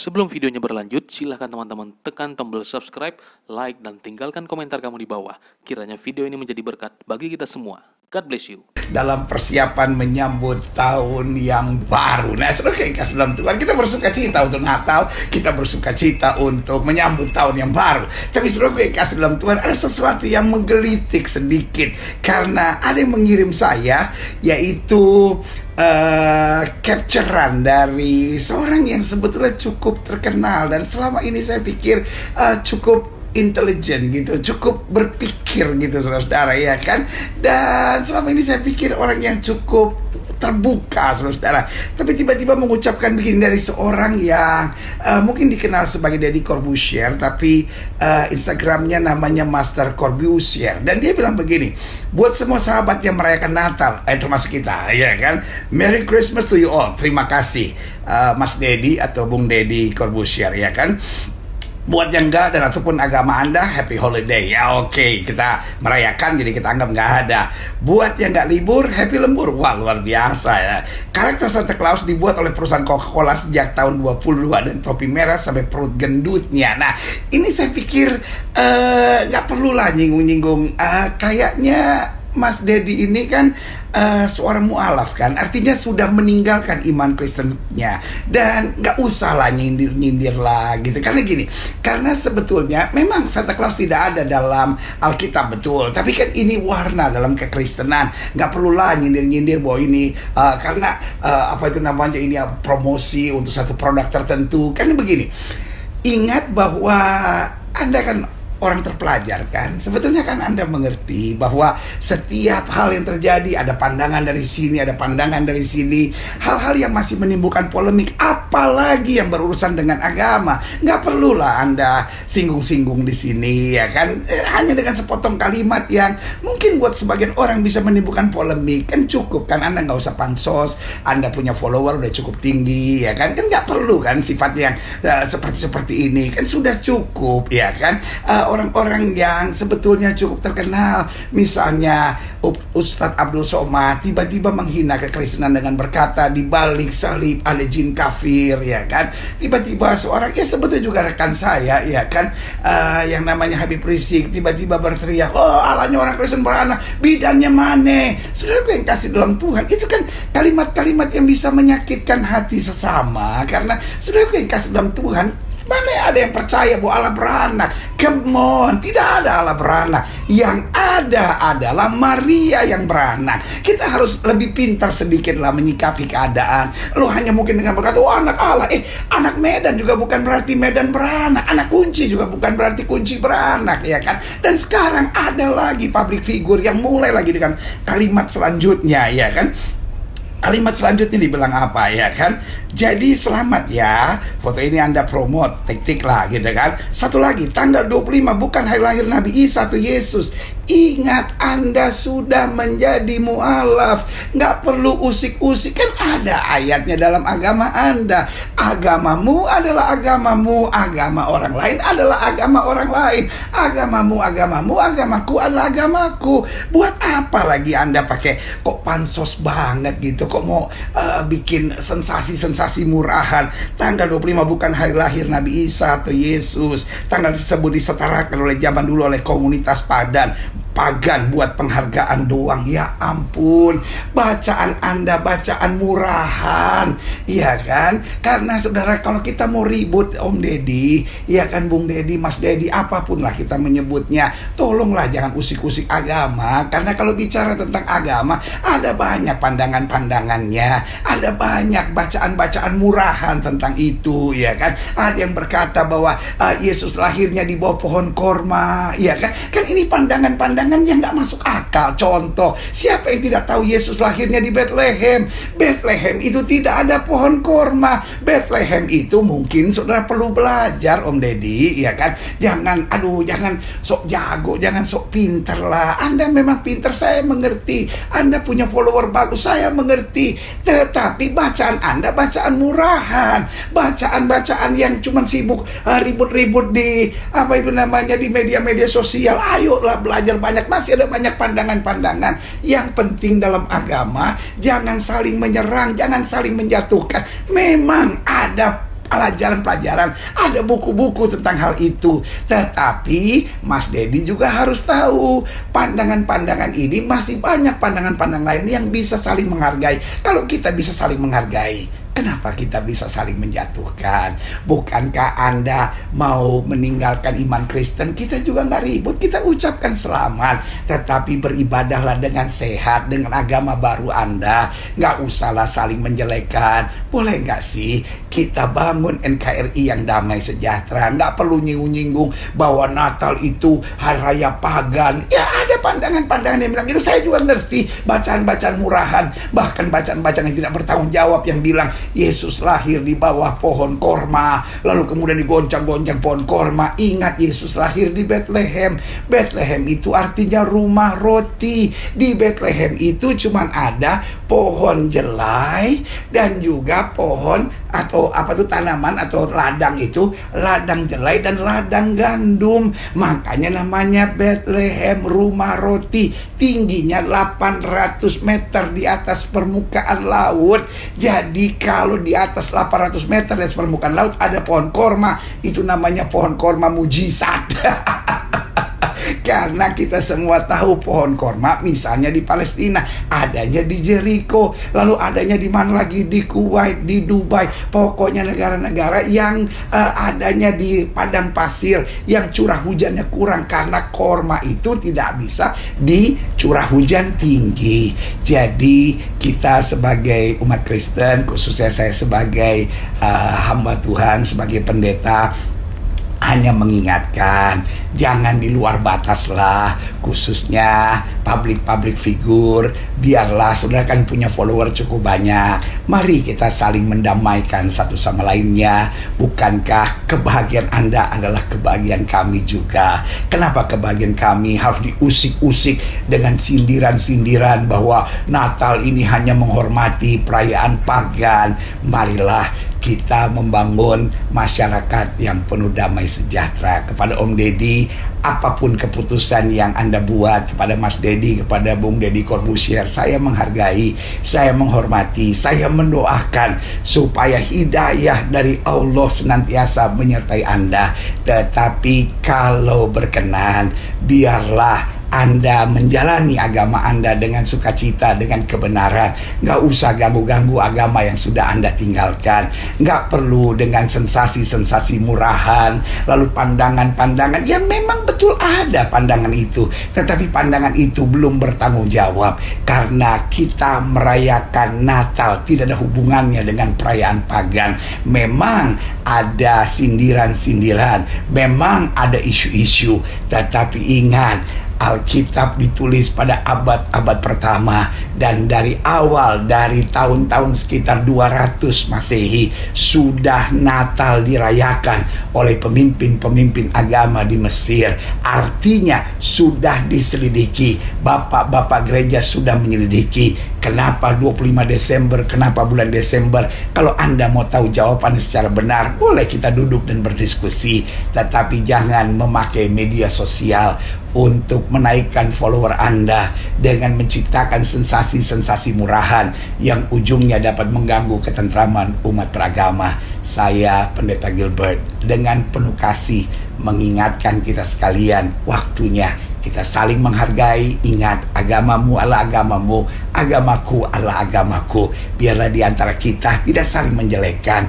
Sebelum videonya berlanjut, silahkan teman-teman tekan tombol subscribe, like, dan tinggalkan komentar kamu di bawah. Kiranya video ini menjadi berkat bagi kita semua. God bless you. Dalam persiapan menyambut tahun yang baru. Nah, saudara yang kasih dalam Tuhan, kita bersuka cita untuk Natal, kita bersuka cita untuk menyambut tahun yang baru. Tapi saudara yang kasih dalam Tuhan, ada sesuatu yang menggelitik sedikit. Karena ada yang mengirim saya, yaitu capturean dari seorang yang sebetulnya cukup terkenal. Dan selama ini saya pikir cukup intelijen gitu, cukup berpikir gitu saudara-saudara, ya kan. Dan selama ini saya pikir orang yang cukup terbuka saudara-saudara, tapi tiba-tiba mengucapkan begini dari seorang yang mungkin dikenal sebagai Deddy Corbusier, tapi Instagramnya namanya Master Corbusier. Dan dia bilang begini, buat semua sahabat yang merayakan Natal, termasuk kita, ya kan, Merry Christmas to you all. Terima kasih Mas Deddy atau Bung Deddy Corbusier, ya kan. Buat yang enggak dan ataupun agama Anda, happy holiday. Ya oke, kita merayakan jadi kita anggap nggak ada. Buat yang nggak libur, happy lembur. Wah, luar biasa ya. Karakter Santa Claus dibuat oleh perusahaan Coca-Cola sejak tahun 22 dan topi merah sampai perut gendutnya. Nah, ini saya pikir nggak perlulah nyinggung-nyinggung. Kayaknya Mas Deddy ini kan seorang mualaf kan, artinya sudah meninggalkan iman Kristennya, dan nggak usah lah nyindir-nyindir lah gitu. Karena gini, karena sebetulnya memang Santa Claus tidak ada dalam Alkitab, betul, tapi kan ini warna dalam kekristenan. Nggak perlu lah nyindir-nyindir bahwa ini karena apa itu namanya, ini promosi untuk satu produk tertentu. Kan begini, ingat bahwa Anda kan orang terpelajar kan, sebetulnya kan Anda mengerti bahwa setiap hal yang terjadi ada pandangan dari sini, ada pandangan dari sini, hal-hal yang masih menimbulkan polemik, apalagi yang berurusan dengan agama. Nggak perlulah Anda singgung-singgung di sini, ya kan, hanya dengan sepotong kalimat yang mungkin buat sebagian orang bisa menimbulkan polemik, kan cukup kan. Anda nggak usah pansos, Anda punya follower udah cukup tinggi, ya kan kan nggak perlu kan sifat yang seperti ini, kan sudah cukup, ya kan. Orang-orang yang sebetulnya cukup terkenal, misalnya Ustadz Abdul Somad, tiba-tiba menghina kekristenan dengan berkata di balik salib ada jin kafir, ya kan. Tiba-tiba seorang, ya sebetulnya juga rekan saya, ya kan, yang namanya Habib Rizik, tiba-tiba berteriak, oh alanya orang Kristen beranak, bidannya mana? Saudara yang kasih dalam Tuhan, itu kan kalimat-kalimat yang bisa menyakitkan hati sesama. Karena saudara yang kasih dalam Tuhan, mana ada yang percaya bahwa Allah beranak? Come on, tidak ada Allah beranak. Yang ada adalah Maria yang beranak. Kita harus lebih pintar sedikit lah menyikapi keadaan. Lo hanya mungkin dengan berkata, oh anak Allah. Anak Medan juga bukan berarti Medan beranak. Anak kunci juga bukan berarti kunci beranak, ya kan. Dan sekarang ada lagi public figure yang mulai lagi dengan kalimat selanjutnya, ya kan. Kalimat selanjutnya dibilang apa, ya kan? Jadi selamat ya, foto ini Anda promote, tik-tik lah gitu kan. Satu lagi, tanggal 25 bukan hari lahir Nabi Isa atau Yesus. Ingat, Anda sudah menjadi mualaf, nggak perlu usik-usik. Kan ada ayatnya dalam agama Anda. Agamamu adalah agamamu, agama orang lain adalah agama orang lain. Agamamu agamamu, agamaku adalah agamaku. Buat apa lagi Anda pakai kok pansos banget gitu, kok mau bikin sensasi-sensasi murahan. Tanggal 25 bukan hari lahir Nabi Isa atau Yesus. Tanggal tersebut disetarakan oleh zaman dulu oleh komunitas pagan buat penghargaan doang. Ya ampun, bacaan Anda bacaan murahan, ya kan. Karena saudara, kalau kita mau ribut Om Deddy, ya kan, Bung Deddy, Mas Deddy, apapun lah kita menyebutnya, tolonglah jangan usik-usik agama. Karena kalau bicara tentang agama, ada banyak pandangan-pandangannya, ada banyak bacaan-bacaan murahan tentang itu, ya kan. Ada yang berkata bahwa Yesus lahirnya di bawah pohon korma, ya kan. Kan ini pandangan-pandangan yang nggak masuk akal. Contoh, siapa yang tidak tahu Yesus lahirnya di Bethlehem? Bethlehem itu tidak ada pohon korma. Bethlehem itu mungkin saudara perlu belajar Om Deddy, ya kan. Jangan sok jago, jangan sok pinter lah. Anda memang pinter, saya mengerti. Anda punya follower bagus, saya mengerti. Tetapi bacaan Anda bacaan murahan, bacaan-bacaan yang cuman sibuk ribut-ribut di apa itu namanya, di media-media sosial. Ayolah belajar banyak, masih ada banyak pandangan-pandangan. Yang penting dalam agama, jangan saling menyerang, jangan saling menjatuhkan. Memang ada pelajaran-pelajaran, ada buku-buku tentang hal itu. Tetapi Mas Dedi juga harus tahu, pandangan-pandangan ini masih banyak pandangan-pandangan lain yang bisa saling menghargai. Kalau kita bisa saling menghargai, kenapa kita bisa saling menjatuhkan? Bukankah Anda mau meninggalkan iman Kristen? Kita juga nggak ribut, kita ucapkan selamat. Tetapi beribadahlah dengan sehat, dengan agama baru Anda. Nggak usahlah saling menjelekan. Boleh nggak sih kita bangun NKRI yang damai sejahtera? Nggak perlu nyinggung-nyinggung bahwa Natal itu hari raya pagan. Ya ada pandangan-pandangan yang bilang itu. Saya juga ngerti bacaan-bacaan murahan, bahkan bacaan-bacaan yang tidak bertanggung jawab yang bilang Yesus lahir di bawah pohon korma, lalu kemudian digoncang-goncang pohon korma. Ingat, Yesus lahir di Bethlehem. Bethlehem itu artinya rumah roti. Di Bethlehem itu cuma ada pohon jelai dan juga pohon atau tanaman atau ladang itu, ladang jelai dan ladang gandum. Makanya namanya Bethlehem, rumah roti. Tingginya 800 meter di atas permukaan laut. Jadi kalau di atas 800 meter di atas permukaan laut ada pohon korma, itu namanya pohon korma mujizat. Karena kita semua tahu pohon korma misalnya di Palestina, adanya di Jericho, lalu adanya di mana lagi, di Kuwait, di Dubai. Pokoknya negara-negara yang adanya di padang pasir, yang curah hujannya kurang karena korma itu tidak bisa di curah hujan tinggi. Jadi kita sebagai umat Kristen, khususnya saya sebagai hamba Tuhan, sebagai pendeta, hanya mengingatkan, jangan di luar batas lah, khususnya public figure. Biarlah saudara kan punya follower cukup banyak. Mari kita saling mendamaikan satu sama lainnya. Bukankah kebahagiaan Anda adalah kebahagiaan kami juga? Kenapa kebahagiaan kami harus diusik-usik dengan sindiran-sindiran bahwa Natal ini hanya menghormati perayaan pagan? Marilah kita membangun masyarakat yang penuh damai sejahtera. Kepada Om Deddy, apapun keputusan yang Anda buat, kepada Mas Deddy, kepada Bung Deddy Corbuzier, saya menghargai, saya menghormati, saya mendoakan supaya hidayah dari Allah senantiasa menyertai Anda. Tetapi kalau berkenan, biarlah Anda menjalani agama Anda dengan sukacita, dengan kebenaran. Nggak usah ganggu-ganggu agama yang sudah Anda tinggalkan. Nggak perlu dengan sensasi-sensasi murahan, lalu pandangan-pandangan yang memang betul ada pandangan itu, tetapi pandangan itu belum bertanggung jawab. Karena kita merayakan Natal tidak ada hubungannya dengan perayaan pagan. Memang ada sindiran-sindiran, memang ada isu-isu, tetapi ingat, Alkitab ditulis pada abad-abad pertama, dan dari awal, dari tahun-tahun sekitar 200 Masehi sudah Natal dirayakan oleh pemimpin-pemimpin agama di Mesir. Artinya sudah diselidiki, bapak-bapak gereja sudah menyelidiki. Kenapa 25 Desember, kenapa bulan Desember? Kalau Anda mau tahu jawabannya secara benar, boleh kita duduk dan berdiskusi. Tetapi jangan memakai media sosial untuk menaikkan follower Anda dengan menciptakan sensasi-sensasi murahan yang ujungnya dapat mengganggu ketentraman umat beragama. Saya, Pendeta Gilbert, dengan penuh kasih mengingatkan kita sekalian, waktunya kita saling menghargai. Ingat, agamamu adalah agamamu, agamaku adalah agamaku. Biarlah di antara kita tidak saling menjelekkan.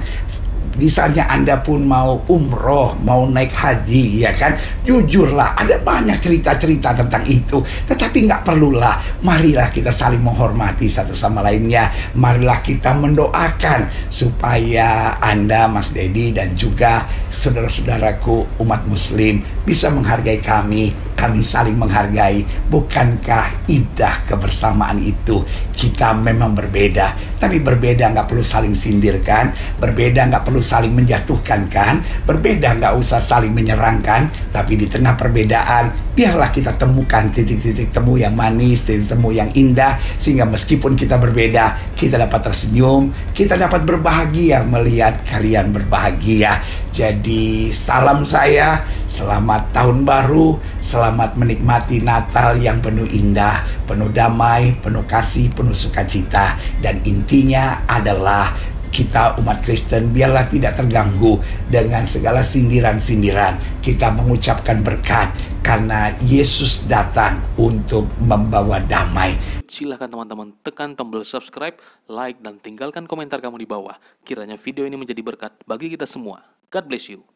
Misalnya Anda pun mau umroh, mau naik haji, ya kan? Jujurlah, ada banyak cerita-cerita tentang itu. Tetapi nggak perlulah. Marilah kita saling menghormati satu sama lainnya. Marilah kita mendoakan supaya Anda, Mas Deddy, dan juga saudara-saudaraku umat muslim bisa menghargai kami. Kami saling menghargai. Bukankah indah kebersamaan itu? Kita memang berbeda, tapi berbeda nggak perlu saling sindirkan. Berbeda nggak perlu saling menjatuhkan kan. Berbeda nggak usah saling menyerangkan. Tapi di tengah perbedaan, biarlah kita temukan titik-titik temu yang manis, titik temu yang indah, sehingga meskipun kita berbeda, kita dapat tersenyum, kita dapat berbahagia melihat kalian berbahagia. Jadi salam saya, selamat tahun baru, selamat menikmati Natal yang penuh indah, penuh damai, penuh kasih, penuh sukacita. Dan intinya adalah kita umat Kristen biarlah tidak terganggu dengan segala sindiran-sindiran. Kita mengucapkan berkat karena Yesus datang untuk membawa damai. Silahkan teman-teman tekan tombol subscribe, like, dan tinggalkan komentar kamu di bawah. Kiranya video ini menjadi berkat bagi kita semua. God bless you.